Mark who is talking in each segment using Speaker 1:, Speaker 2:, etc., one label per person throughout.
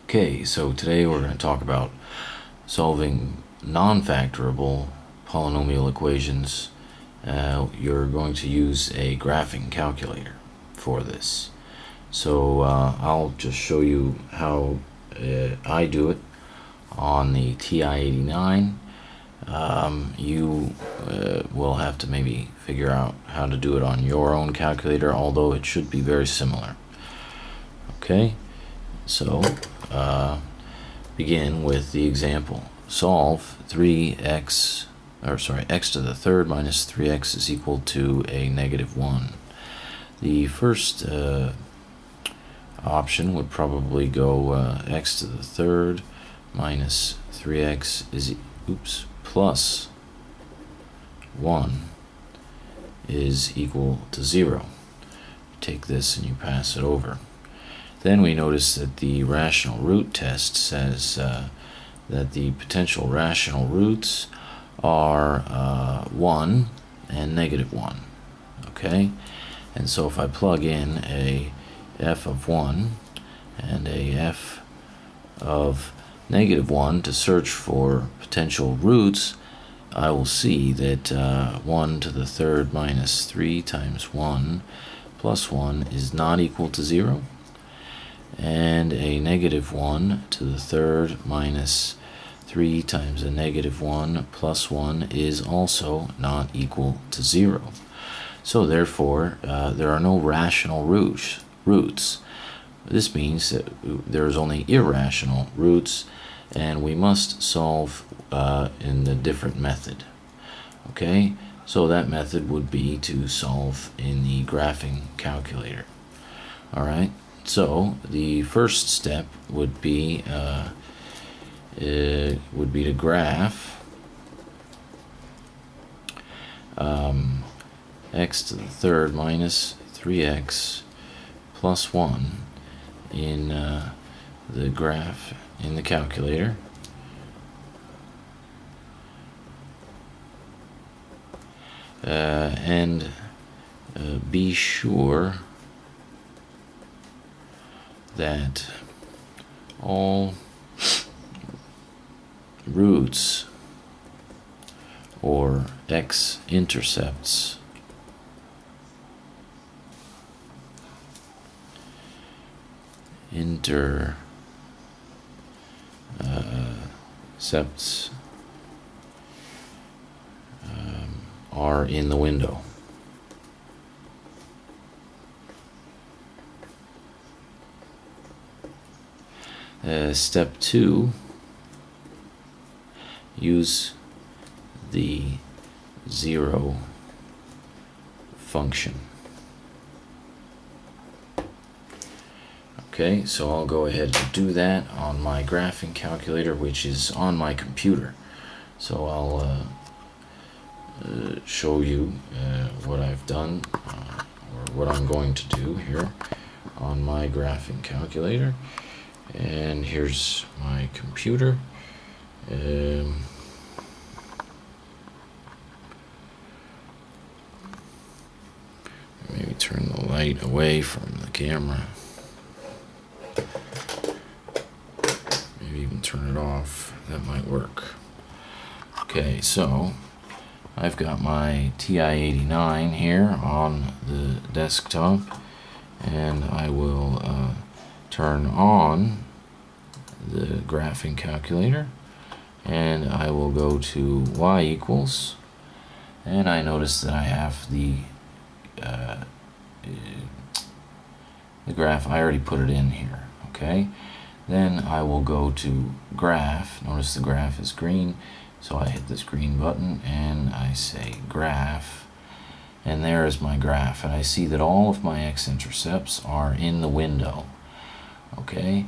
Speaker 1: Okay, so today we're going to talk about solving non-factorable polynomial equations. You're going to use a graphing calculator for this. So I'll just show you how I do it on the TI-89. You will have to maybe figure out how to do it on your own calculator, although it should be very similar. Okay, so begin with the example. Solve x to the third minus 3x is equal to a -1. The first option would probably go x to the third minus 3x is plus 1 is equal to 0. Take this and you pass it over. Then we notice that the rational root test says that the potential rational roots are 1 and -1. Okay? And so if I plug in a f of 1 and a f of -1 to search for potential roots, I will see that 1 to the third minus 3 times 1 plus 1 is not equal to 0. And a -1 to the third minus 3 times a -1 plus 1 is also not equal to 0. So therefore, there are no rational roots. This means that there's only irrational roots, and we must solve in the different method. Okay, so that method would be to solve in the graphing calculator. All right. So the first step would be to graph x to the third minus 3x plus 1 in the graph in the calculator. And be sure that all roots or x-intercepts are in the window. Step 2, use the 0 function. Okay, so I'll go ahead and do that on my graphing calculator, which is on my computer. So I'll show you what I've done, or what I'm going to do here on my graphing calculator. And here's my computer. Maybe turn the light away from the camera. Maybe even turn it off. That might work. Okay, so I've got my TI-89 here on the desktop, and I will turn on the graphing calculator, and I will go to y equals, and I notice that I have the graph. I already put it in here. Okay, then I will go to graph. Notice the graph is green, so I hit this green button and I say graph, and there is my graph, and I see that all of my x-intercepts are in the window. Okay,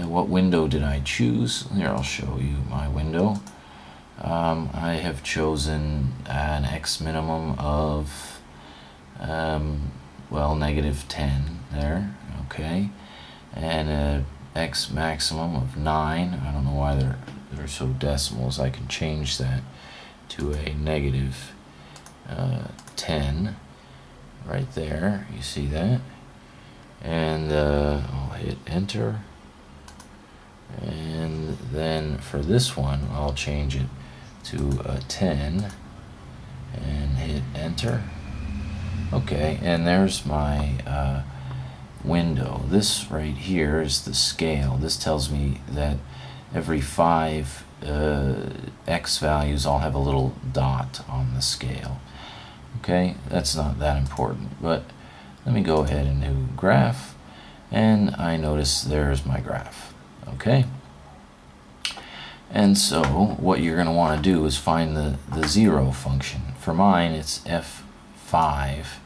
Speaker 1: what window did I choose? Here, I'll show you my window. I have chosen an x minimum of -10 there. Okay, and a x maximum of 9. I don't know why they're so decimals. I can change that to a -10 right there. You see that? And I'll hit enter, And then for this one, I'll change it to a 10 and hit enter. Okay, and there's my window. This right here is the scale. This tells me that every 5 x values I'll have a little dot on the scale. Okay, that's not that important, but let me go ahead and do graph, and I notice there's my graph. Okay, and so what you're going to want to do is find the 0 function. For mine it's f5,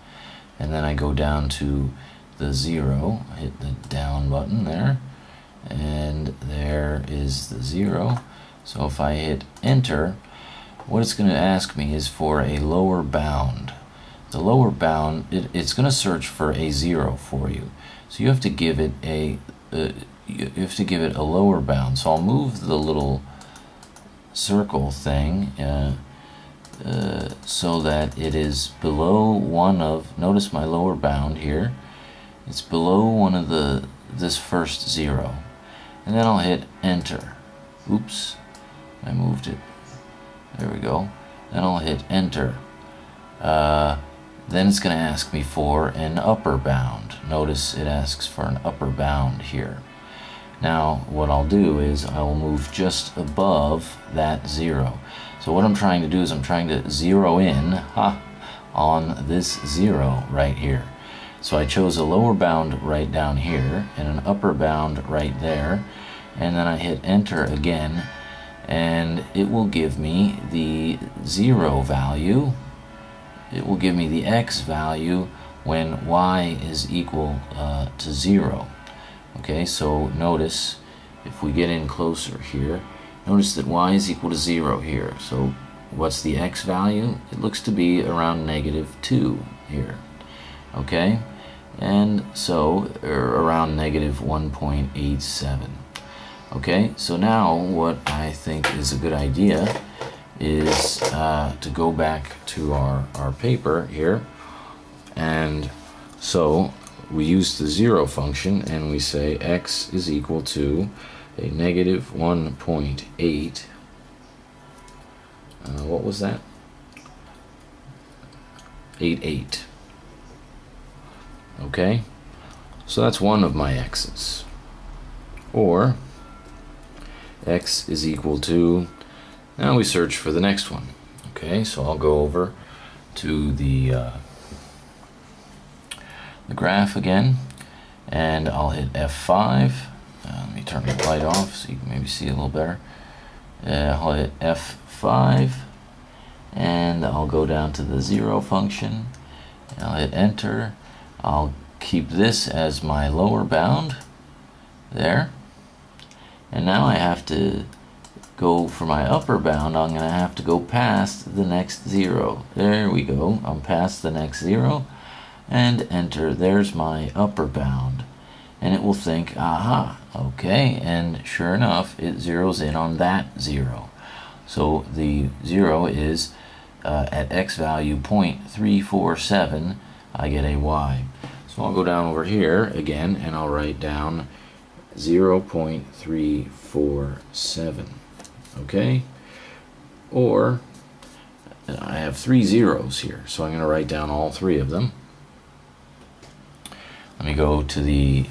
Speaker 1: and then I go down to the 0, hit the down button there, and there is the 0. So if I hit enter, what it's going to ask me is for a lower bound. The lower bound, it's going to search for a 0 for you. So you have to give it a lower bound. So I'll move the little circle thing so that it is below one of, notice my lower bound here, it's below one of this first 0. And then I'll hit enter. Oops, I moved it. There we go. Then I'll hit enter. Then it's going to ask me for an upper bound. Notice it asks for an upper bound here. Now what I'll do is I will move just above that 0. So what I'm trying to do is I'm trying to zero in on this 0 right here. So I chose a lower bound right down here and an upper bound right there, and then I hit enter again, and it will give me the 0 value. It will give me the x value when y is equal to 0. Okay, so notice if we get in closer here, notice that y is equal to 0 here. So what's the x value? It looks to be around -2 here. Okay, and so around -1.87. Okay, so now what I think is a good idea is to go back to our paper here, and so we use the 0 function and we say x is equal to a -1.8. What was that? 88. Okay, so that's one of my x's. Or x is equal to, now we search for the next one. Okay, so I'll go over to the graph again, and I'll hit F5. Let me turn the light off so you can maybe see a little better. I'll hit F5, and I'll go down to the 0 function, and I'll hit enter. I'll keep this as my lower bound there, and now I have to go for my upper bound. I'm going to have to go past the next 0. There we go, I'm past the next 0, and enter. There's my upper bound, and it will think, aha, okay, and sure enough it zeroes in on that 0. So the 0 is at x value 0.347, I get a y. So I'll go down over here again and I'll write down 0.347. Okay, or I have 3 zeros here, so I'm going to write down all 3 of them. Let me go to the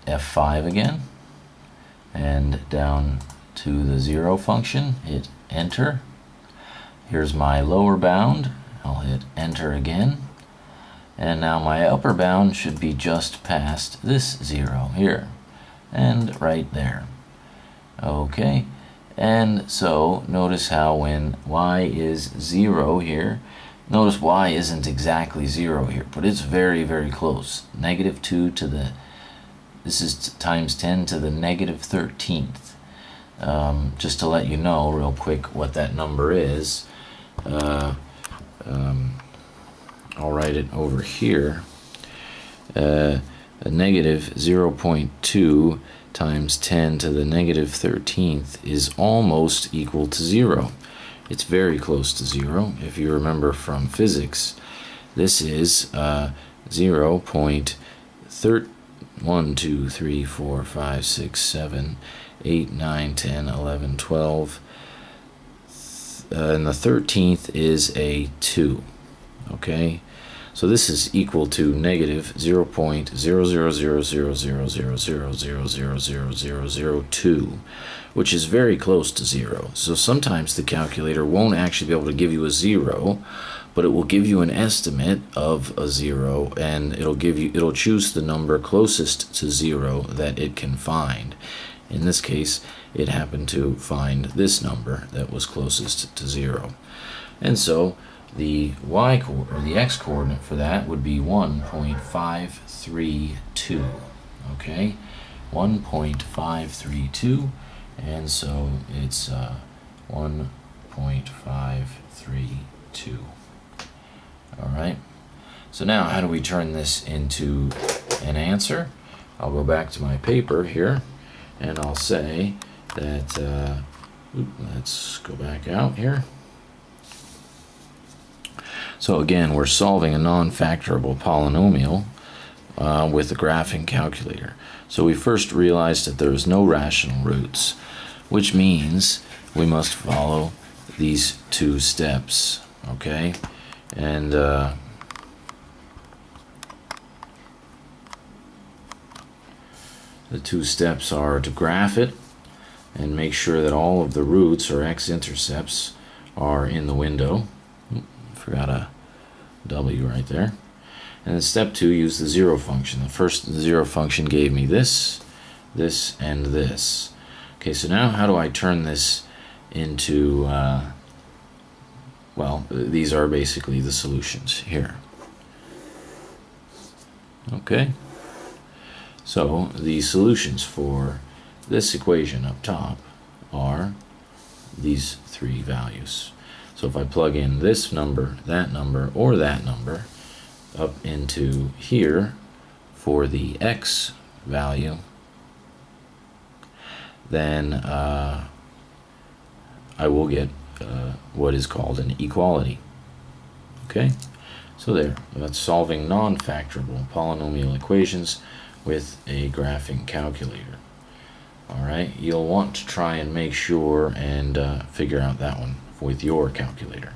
Speaker 1: F5 again, and down to the 0 function, hit enter. Here's my lower bound, I'll hit enter again, and now my upper bound should be just past this 0 here, and right there. Okay, and so notice how when y is 0 here, notice y isn't exactly 0 here, but it's very, very close. -2 to the, this is times 10 to the -13th. Just to let you know real quick what that number is, I'll write it over here. A -0.2 times 10 to the -13th is almost equal to 0. It's very close to 0. If you remember from physics, this is 0.13, 1, 2, 3, 4, 5, 6, 7, 8, 9, 10, 11, 12. And the 13th is a 2. Okay? So this is equal to negative 0.0000000000002, which is very close to 0. So sometimes the calculator won't actually be able to give you a 0, but it will give you an estimate of a 0, and it'll choose the number closest to 0 that it can find. In this case, it happened to find this number that was closest to 0. And so the x coordinate for that would be 1.532. Okay, 1.532, and so it's 1.532. All right. So now, how do we turn this into an answer? I'll go back to my paper here, and I'll say that. Let's go back out here. So again, we're solving a non-factorable polynomial with the graphing calculator. So we first realized that there's no rational roots, which means we must follow these 2 steps, okay? And the 2 steps are to graph it and make sure that all of the roots or x-intercepts are in the window. Forgot a W right there. And then step 2, use the 0 function. The first 0 function gave me this, this, and this. Okay, so now how do I turn this into, well, these are basically the solutions here. Okay, so the solutions for this equation up top are these 3 values. So if I plug in this number, or that number up into here for the x value, then I will get what is called an equality. Okay, so there, that's solving non-factorable polynomial equations with a graphing calculator. All right, you'll want to try and make sure and figure out that one with your calculator.